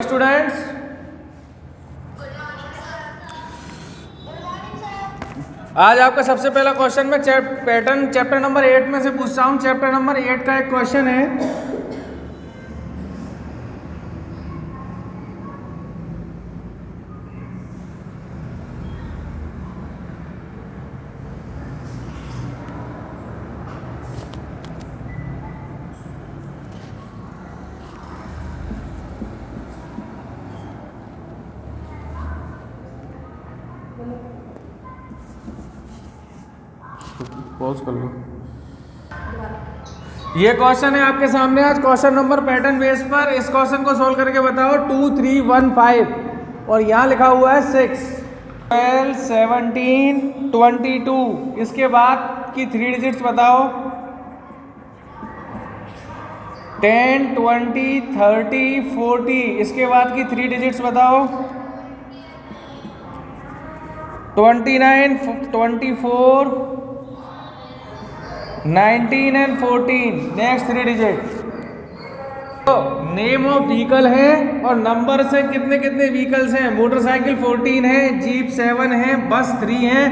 Students, आज आपका सबसे पहला क्वेश्चन मैं पैटर्न चैप्टर नंबर 8 में से पूछ रहा हूँ। चैप्टर नंबर 8 का एक क्वेश्चन है। पॉज कर लो। ये क्वेश्चन है आपके सामने आज, क्वेश्चन नंबर पैटर्न बेस पर। इस क्वेश्चन को सोल्व करके बताओ। 2 3 1 5 और यहाँ लिखा हुआ है 6 12 17 22। इसके बाद की 3 डिजिट्स बताओ। 10 20 30 40। इसके बाद की 3 डिजिट्स बताओ। 29 24 19 एंड 14। Next 3 digit. तो नेम ऑफ व्हीकल है और नंबर से कितने कितने व्हीकल्स हैं। मोटरसाइकिल 14 है, जीप 7 है, बस 3 है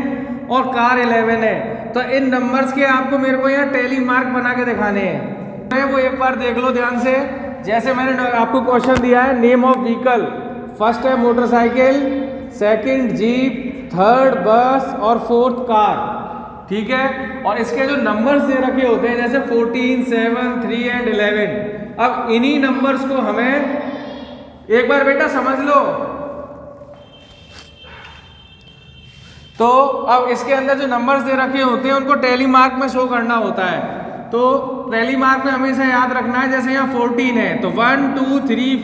और कार 11 है। तो इन नंबर्स के आपको मेरे को यहाँ टैली मार्क बना के दिखाने हैं। वो एक बार देख लो ध्यान से। जैसे मैंने आपको क्वेश्चन दिया है, नेम ऑफ व्हीकल। फर्स्ट है मोटरसाइकिल, सेकंड जीप, थर्ड बस और फोर्थ कार। ठीक है। और इसके जो नंबर्स दे रखे होते हैं जैसे 14 7 3 एंड 11। अब इन्हीं नंबर्स को हमें एक बार बेटा समझ लो। तो अब इसके अंदर जो नंबर्स दे रखे होते हैं उनको टैली मार्क में शो करना होता है। तो टैली मार्क में हमेशा याद रखना है। जैसे यहाँ 14 है तो 1 2 3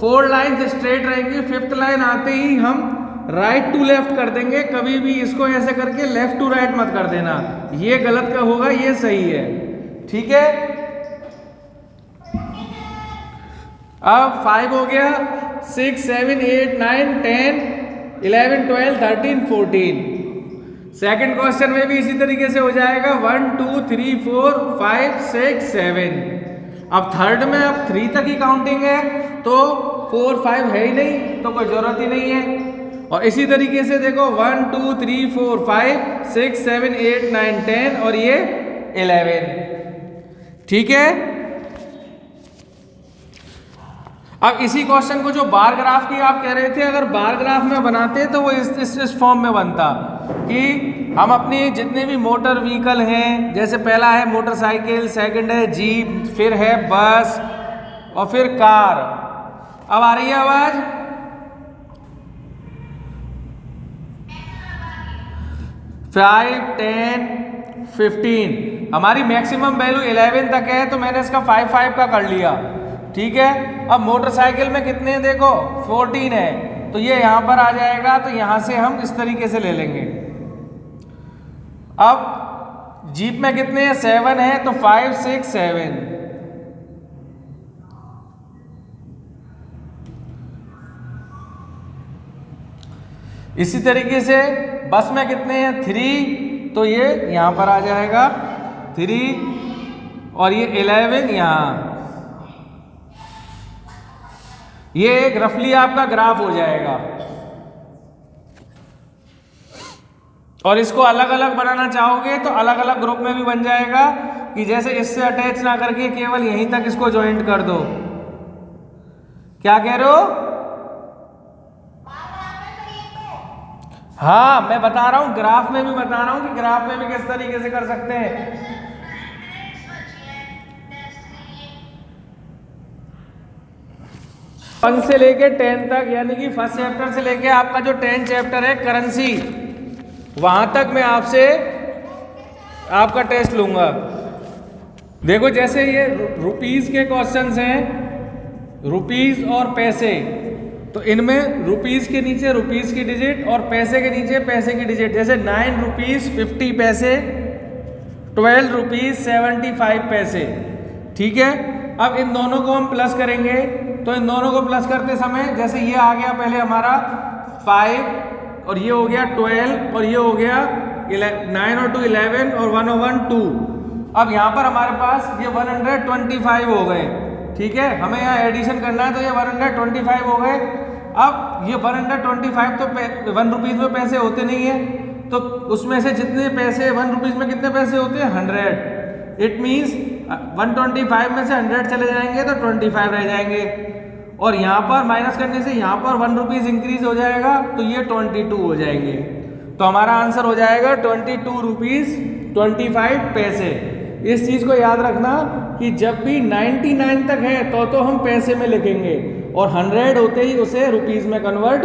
4 लाइन स्ट्रेट रहेंगी। 5th लाइन आते ही हम राइट टू लेफ्ट कर देंगे। कभी भी इसको ऐसे करके लेफ्ट टू राइट मत कर देना, ये गलत का होगा, ये सही है। ठीक है। अब 5 हो गया, 6 7 8 9 10 11 12 13 14। सेकंड क्वेश्चन में भी इसी तरीके से हो जाएगा। 1 2 3 4 5 6 7। अब थर्ड में अब 3 तक ही काउंटिंग है तो 4 5 है ही नहीं, तो कोई जरूरत ही नहीं है। और इसी तरीके से देखो 1 2 3 4 5 6 7 8 9 10 और ये 11। ठीक है। अब इसी क्वेश्चन को जो बार ग्राफ की आप कह रहे थे, अगर बार ग्राफ में बनाते तो वो इस फॉर्म में बनता कि हम अपनी जितने भी मोटर व्हीकल हैं, जैसे पहला है मोटरसाइकिल, सेकंड है जीप, फिर है बस और फिर कार। अब आ रही है आवाज। 5 10 15। हमारी मैक्सिमम वैल्यू 11 तक है तो मैंने इसका 5 5 का कर लिया। ठीक है। अब मोटरसाइकिल में कितने हैं देखो 14 है तो ये यहां पर आ जाएगा, तो यहां से हम इस तरीके से ले लेंगे। अब जीप में कितने हैं 7 है तो 5 6 7। इसी तरीके से बस में कितने हैं 3 तो ये यहां पर आ जाएगा 3 और ये 11 यहां। ये एक रफली आपका ग्राफ हो जाएगा। और इसको अलग अलग बनाना चाहोगे तो अलग अलग ग्रुप में भी बन जाएगा कि जैसे इससे अटैच ना करके केवल यहीं तक इसको ज्वाइंट कर दो। क्या कह रहे हो? हाँ मैं बता रहा हूं, ग्राफ में भी बता रहा हूं कि ग्राफ में भी किस तरीके से कर सकते हैं। वन से लेके 10 तक, यानी कि फर्स्ट चैप्टर से लेके आपका जो 10 चैप्टर है करेंसी, वहां तक मैं आपसे आपका टेस्ट लूंगा। देखो जैसे ये रुपीस के क्वेश्चंस हैं, रुपीस और पैसे, तो इनमें रुपीस के नीचे रुपीस की डिजिट और पैसे के नीचे पैसे की डिजिट। जैसे 9 रुपीस 50 पैसे, 12 रुपीस 75 पैसे। ठीक है। अब इन दोनों को हम प्लस करेंगे तो इन दोनों को प्लस करते समय जैसे ये आ गया पहले हमारा 5 और ये हो गया 12 और ये हो गया 9 और 2 11 और 1 और 1 2। अब यहाँ पर हमारे पास ये 125 हो गए। ठीक है, हमें यहाँ एडिशन करना है तो ये 125 हो गए। अब ये 125 तो 1 रुपीज़ में पैसे होते नहीं है, तो उसमें से जितने पैसे 1 रुपीज़ में कितने पैसे होते हैं 100। इट मीन्स 125 में से 100 चले जाएंगे तो 25 रह जाएंगे, और यहाँ पर माइनस करने से यहाँ पर 1 रुपीज़ इंक्रीज हो जाएगा तो ये 22 हो जाएंगे। तो हमारा आंसर हो जाएगा 22 रुपीज़ 25 पैसे। इस चीज़ को याद रखना कि जब भी 99 तक है तो हम पैसे में लिखेंगे, और 100 होते ही उसे रुपीज़ में कन्वर्ट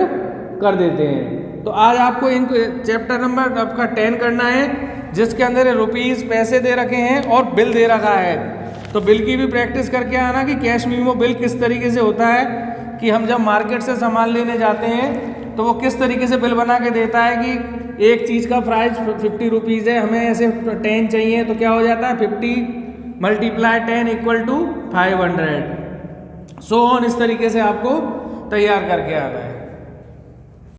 कर देते हैं। तो आज आपको इन चैप्टर नंबर आपका 10 करना है, जिसके अंदर रुपीज़ पैसे दे रखे हैं और बिल दे रखा है। तो बिल की भी प्रैक्टिस करके आना कि कैश मीमो बिल किस तरीके से होता है, कि हम जब मार्केट से सामान लेने जाते हैं तो वो किस तरीके से बिल बना के देता है कि एक चीज़ का प्राइस 50 रुपीज़ है, हमें ऐसे 10 चाहिए तो क्या हो जाता है 50 × 10 = 500। सो ऑन, इस तरीके से आपको तैयार करके आना है।